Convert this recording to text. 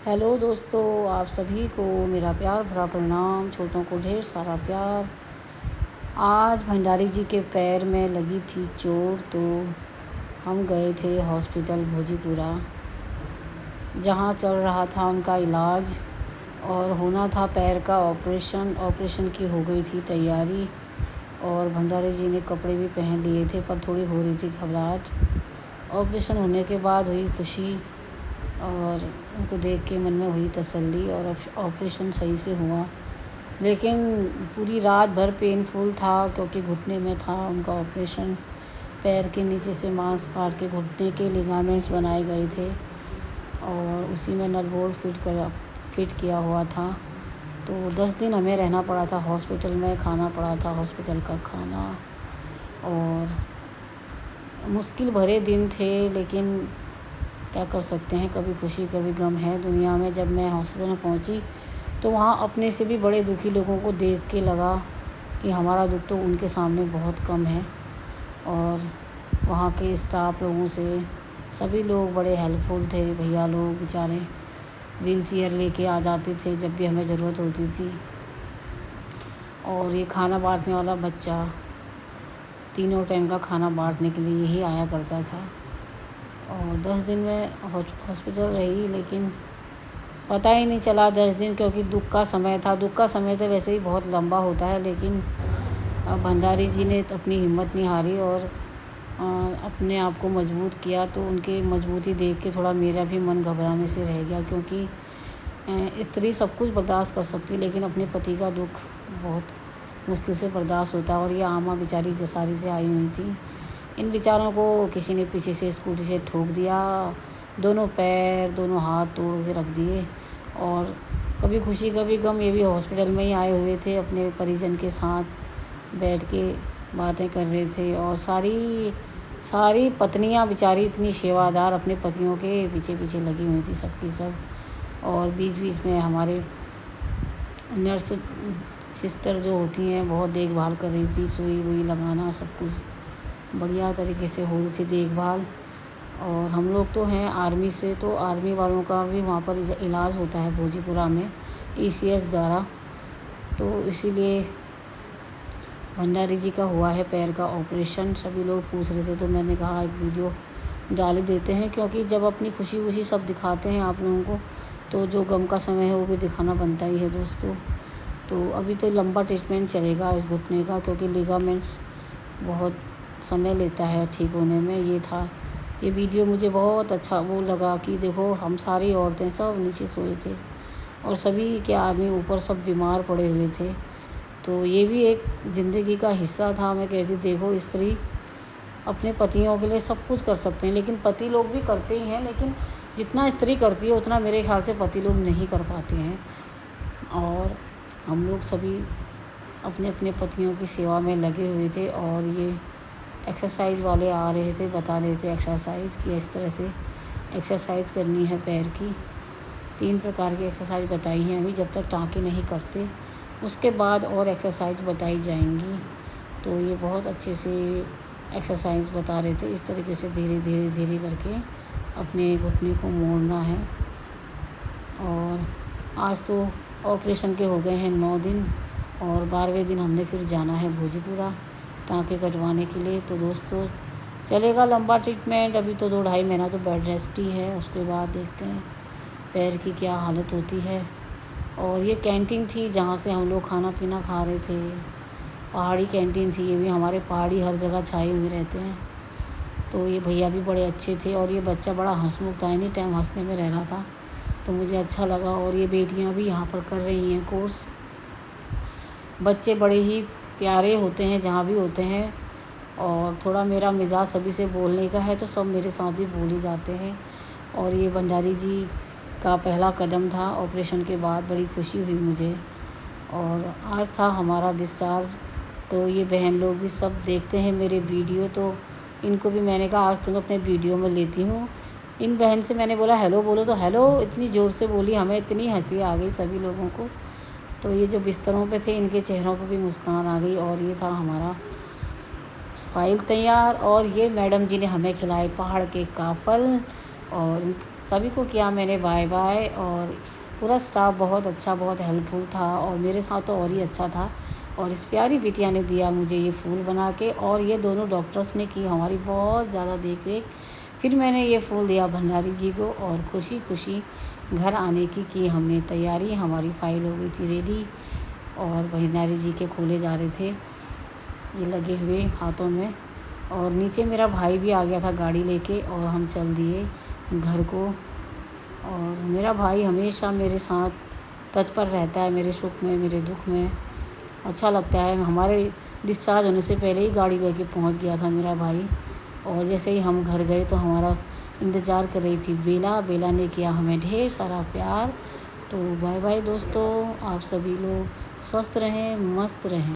Hello दोस्तों, आप सभी को मेरा प्यार भरा प्रणाम। छोटों को ढेर सारा प्यार। आज भंडारी जी के पैर में लगी थी चोट, तो हम गए थे हॉस्पिटल भोजीपुरा, जहां चल रहा था उनका इलाज और होना था पैर का ऑपरेशन की हो गई थी तैयारी। और भंडारी जी ने कपड़े भी पहन लिए थे, पर थोड़ी हो रही थी घबराहट। ऑपरेशन होने के बाद हुई खुशी और उनको देख के मन में हुई तसल्ली, और ऑपरेशन सही से हुआ। लेकिन पूरी रात भर पेनफुल था, क्योंकि घुटने में था उनका ऑपरेशन। पैर के नीचे से मांस काट के घुटने के लिगामेंट्स बनाए गए थे और उसी में नट बोल्ट फिट किया हुआ था। तो 10 दिन हमें रहना पड़ा था हॉस्पिटल में, खाना पड़ा था हॉस्पिटल का खाना, और मुश्किल भरे दिन थे। लेकिन क्या कर सकते हैं, कभी खुशी कभी गम है दुनिया में। जब मैं हॉस्पिटल में पहुंची तो वहाँ अपने से भी बड़े दुखी लोगों को देख के लगा कि हमारा दुख तो उनके सामने बहुत कम है। और वहाँ के स्टाफ लोगों से सभी लोग बड़े हेल्पफुल थे। भैया लोग बेचारे व्हील चेयर लेके आ जाते थे जब भी हमें ज़रूरत होती थी। और ये खाना बांटने वाला बच्चा तीनों टाइम का खाना बांटने के लिए यही आया करता था। और 10 दिन में हॉस्पिटल रही, लेकिन पता ही नहीं चला 10 दिन, क्योंकि दुख का समय था। दुख का समय तो वैसे ही बहुत लंबा होता है, लेकिन भंडारी जी ने अपनी हिम्मत नहीं हारी और अपने आप को मजबूत किया। तो उनकी मजबूती देख के थोड़ा मेरा भी मन घबराने से रह गया, क्योंकि स्त्री सब कुछ बर्दाश्त कर सकती है, लेकिन अपने पति का दुख बहुत मुश्किल से बर्दाश्त होता है। और ये आमा बेचारी जसारी से आई हुई थी। इन बेचारों को किसी ने पीछे से स्कूटी से ठोक दिया, दोनों पैर दोनों हाथ तोड़ के रख दिए। और कभी खुशी कभी गम, ये भी हॉस्पिटल में ही आए हुए थे, अपने परिजन के साथ बैठ के बातें कर रहे थे। और सारी पत्नियां बेचारी इतनी सेवादार, अपने पतियों के पीछे पीछे लगी हुई थी सबकी सब। और बीच बीच में हमारे नर्स सिस्टर जो होती हैं बहुत देखभाल कर रही थी, सुई वुई लगाना सब कुछ बढ़िया तरीके से हो रही थी देखभाल। और हम लोग तो हैं आर्मी से, तो आर्मी वालों का भी वहाँ पर इलाज होता है भोजीपुरा में ECS द्वारा। तो इसीलिए भंडारी जी का हुआ है पैर का ऑपरेशन। सभी लोग पूछ रहे थे, तो मैंने कहा एक वीडियो डाल ही देते हैं, क्योंकि जब अपनी खुशी खुशी सब दिखाते हैं आप लोगों को, तो जो गम का समय है वो भी दिखाना बनता ही है दोस्तों। तो अभी तो लंबा ट्रीटमेंट चलेगा इस घुटने का, क्योंकि लिगामेंट्स बहुत समय लेता है ठीक होने में। ये वीडियो मुझे बहुत अच्छा वो लगा कि देखो हम सारी औरतें सब नीचे सोए थे और सभी के आदमी ऊपर सब बीमार पड़े हुए थे। तो ये भी एक ज़िंदगी का हिस्सा था। मैं कहती देखो, स्त्री अपने पतियों के लिए सब कुछ कर सकते हैं, लेकिन पति लोग भी करते ही हैं, लेकिन जितना स्त्री करती है उतना मेरे ख्याल से पति लोग नहीं कर पाते हैं। और हम लोग सभी अपने अपने पतियों की सेवा में लगे हुए थे। और ये एक्सरसाइज वाले आ रहे थे, बता रहे थे एक्सरसाइज कि इस तरह से एक्सरसाइज करनी है पैर की। 3 प्रकार की एक्सरसाइज बताई हैं अभी, जब तक टाँके नहीं करते उसके बाद और एक्सरसाइज बताई जाएंगी। तो ये बहुत अच्छे से एक्सरसाइज बता रहे थे, इस तरीके से धीरे धीरे धीरे करके अपने घुटने को मोड़ना है। और आज तो ऑपरेशन के हो गए हैं 9 दिन, और 12वें दिन हमने फिर जाना है भोजीपुरा टाँके कटवाने के लिए। तो दोस्तों चलेगा लंबा ट्रीटमेंट, अभी तो 2-2.5 महीना तो बेड रेस्ट ही है, उसके बाद देखते हैं पैर की क्या हालत होती है। और ये कैंटीन थी जहाँ से हम लोग खाना पीना खा रहे थे, पहाड़ी कैंटीन थी। ये भी हमारे पहाड़ी हर जगह छाए हुए रहते हैं। तो ये भैया भी बड़े अच्छे थे, और ये बच्चा बड़ा हंसमुख था, एनी टाइम हंसने में रह रहा था, तो मुझे अच्छा लगा। और ये बेटियाँ भी यहाँ पर कर रही हैं कोर्स। बच्चे बड़े ही प्यारे होते हैं जहाँ भी होते हैं। और थोड़ा मेरा मिजाज सभी से बोलने का है, तो सब मेरे साथ भी बोल ही जाते हैं। और ये भंडारी जी का पहला कदम था ऑपरेशन के बाद, बड़ी खुशी हुई मुझे। और आज था हमारा डिस्चार्ज। तो ये बहन लोग भी सब देखते हैं मेरे वीडियो, तो इनको भी मैंने कहा आज तुम अपने वीडियो में लेती हूँ। इन बहन से मैंने बोला हेलो बोलो, तो हेलो इतनी ज़ोर से बोली, हमें इतनी हंसी आ गई सभी लोगों को। तो ये जो बिस्तरों पे थे इनके चेहरों पर भी मुस्कान आ गई। और ये था हमारा फाइल तैयार। और ये मैडम जी ने हमें खिलाए पहाड़ के काफल, और सभी को किया मैंने बाय बाय। और पूरा स्टाफ बहुत अच्छा, बहुत हेल्पफुल था और मेरे साथ तो और ही अच्छा था। और इस प्यारी बिटिया ने दिया मुझे ये फूल बना के, और ये दोनों डॉक्टर्स ने की हमारी बहुत ज़्यादा देख रेख। फिर मैंने ये फूल दिया भंडारी जी को और खुशी खुशी घर आने की हमने तैयारी। हमारी फ़ाइल हो गई थी रेडी और भंडारी जी के खोले जा रहे थे ये लगे हुए हाथों में। और नीचे मेरा भाई भी आ गया था गाड़ी लेके और हम चल दिए घर को। और मेरा भाई हमेशा मेरे साथ तत्पर रहता है, मेरे सुख में मेरे दुख में। अच्छा लगता है। हमारे डिस्चार्ज होने से पहले ही गाड़ी लेके पहुंच गया था मेरा भाई। और जैसे ही हम घर गए तो हमारा इंतज़ार कर रही थी बेला। बेला ने किया हमें ढेर सारा प्यार। तो बाय बाय दोस्तों, आप सभी लोग स्वस्थ रहें, मस्त रहें।